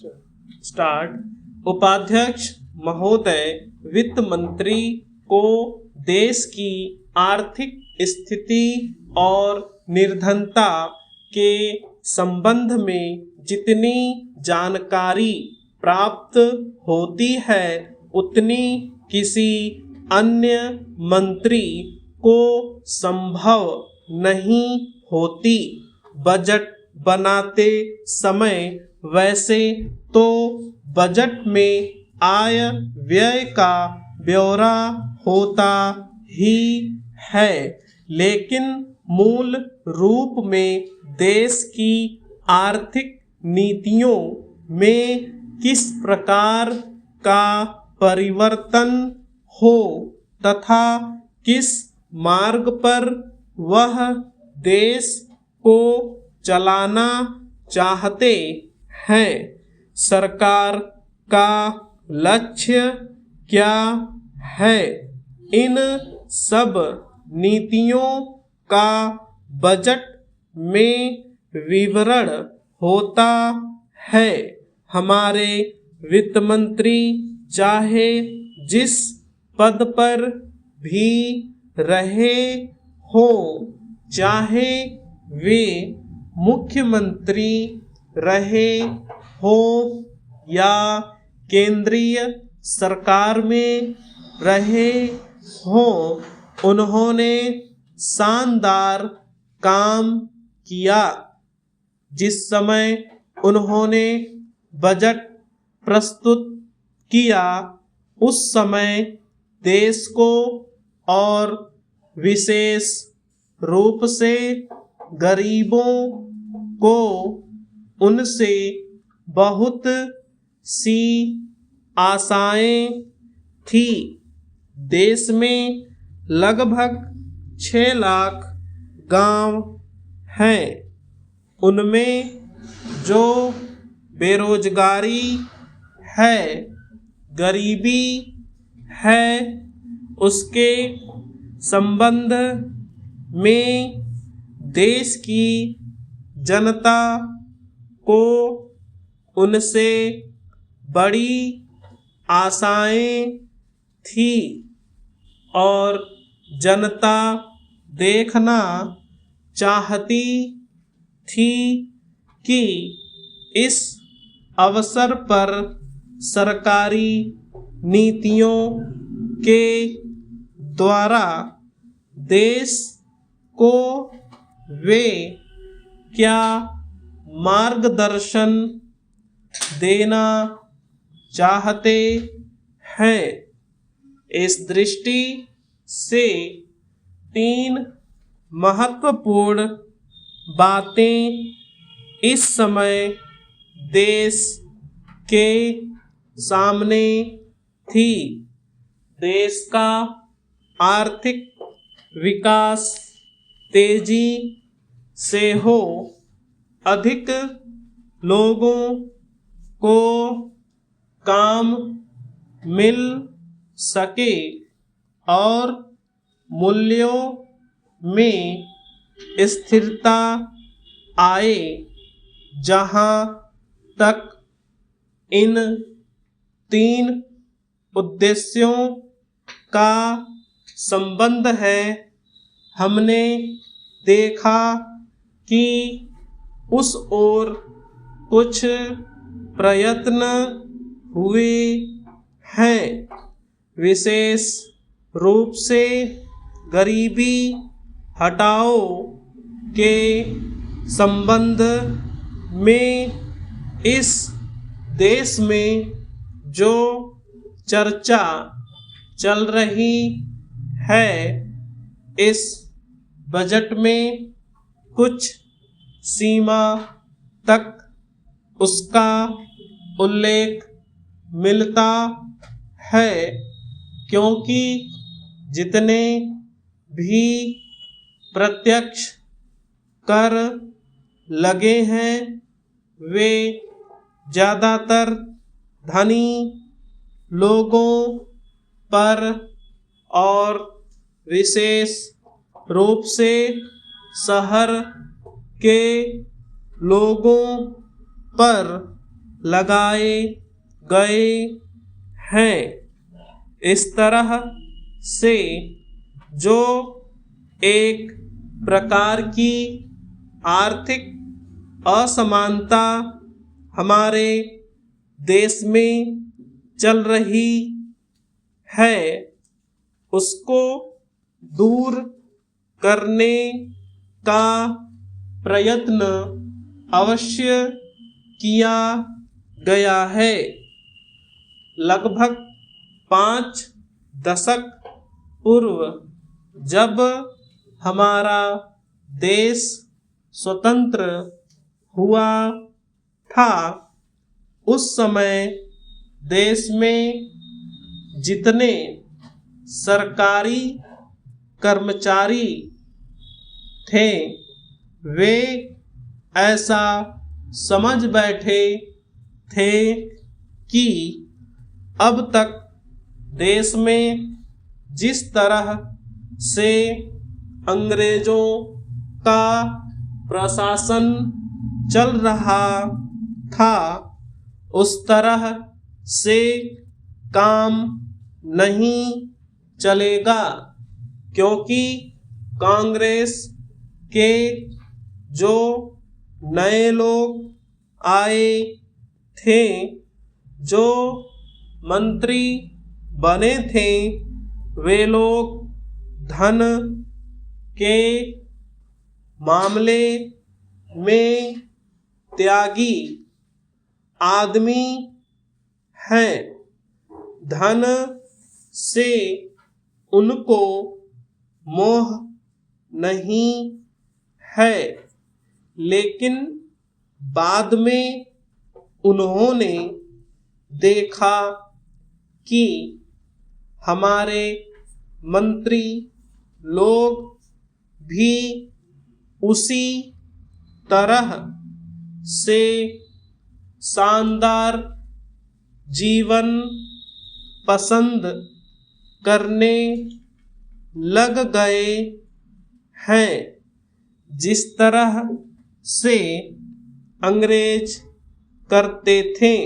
Start. उपाध्यक्ष महोदय, वित्त मंत्री को देश की आर्थिक स्थिति और निर्धनता के संबंध में जितनी जानकारी प्राप्त होती है उतनी किसी अन्य मंत्री को संभव नहीं होती। बजट बनाते समय वैसे तो बजट में आय व्यय का ब्यौरा होता ही है, लेकिन मूल रूप में देश की आर्थिक नीतियों में किस प्रकार का परिवर्तन हो तथा किस मार्ग पर वह देश को चलाना चाहते हैं, सरकार का लक्ष्य क्या है, इन सब नीतियों का बजट में विवरण होता है। हमारे वित्त मंत्री चाहे जिस पद पर भी रहे हो, चाहे वे मुख्यमंत्री रहे हो या केंद्रीय सरकार में रहे हो, उन्होंने शानदार काम किया। जिस समय उन्होंने बजट प्रस्तुत किया उस समय देश को और विशेष रूप से गरीबों को उनसे बहुत सी आशाएं थी। देश में लगभग 6 लाख गांव हैं। उनमें जो बेरोजगारी है, गरीबी है, उसके संबंध में देश की जनता को उनसे बड़ी आशाएं थी और जनता देखना चाहती थी कि इस अवसर पर सरकारी नीतियों के द्वारा देश को वे क्या मार्गदर्शन देना चाहते हैं। इस दृष्टि से 3 महत्वपूर्ण बातें इस समय देश के सामने थी। देश का आर्थिक विकास तेजी से हो, अधिक लोगों को काम मिल सके और मूल्यों में स्थिरता आए। जहां तक इन 3 उद्देश्यों का संबंध है, हमने देखा कि उस ओर कुछ प्रयत्न हुए हैं। विशेष रूप से गरीबी हटाओ के संबंध में इस देश में जो चर्चा चल रही है, इस बजट में कुछ सीमा तक उसका उल्लेख मिलता है, क्योंकि जितने भी प्रत्यक्ष कर लगे हैं वे ज़्यादातर धनी लोगों पर और विशेष रूप से शहर के लोगों पर लगाए गए हैं। इस तरह से जो एक प्रकार की आर्थिक असमानता हमारे देश में चल रही है, उसको दूर करने का प्रयत्न अवश्य किया गया है। लगभग 5 दशक पूर्व जब हमारा देश स्वतंत्र हुआ था, उस समय देश में जितने सरकारी कर्मचारी थे वे ऐसा समझ बैठे थे कि अब तक देश में जिस तरह से अंग्रेजों का प्रशासन चल रहा था, उस तरह से काम नहीं चलेगा, क्योंकि कांग्रेस के जो नए लोग आए थे, जो मंत्री बने थे, वे लोग धन के मामले में त्यागी आदमी हैं। धन से उनको मोह नहीं है, लेकिन बाद में उन्होंने देखा कि हमारे मंत्री लोग भी उसी तरह से शानदार जीवन पसंद करने लग गए हैं, जिस तरह से अंग्रेज करते थे।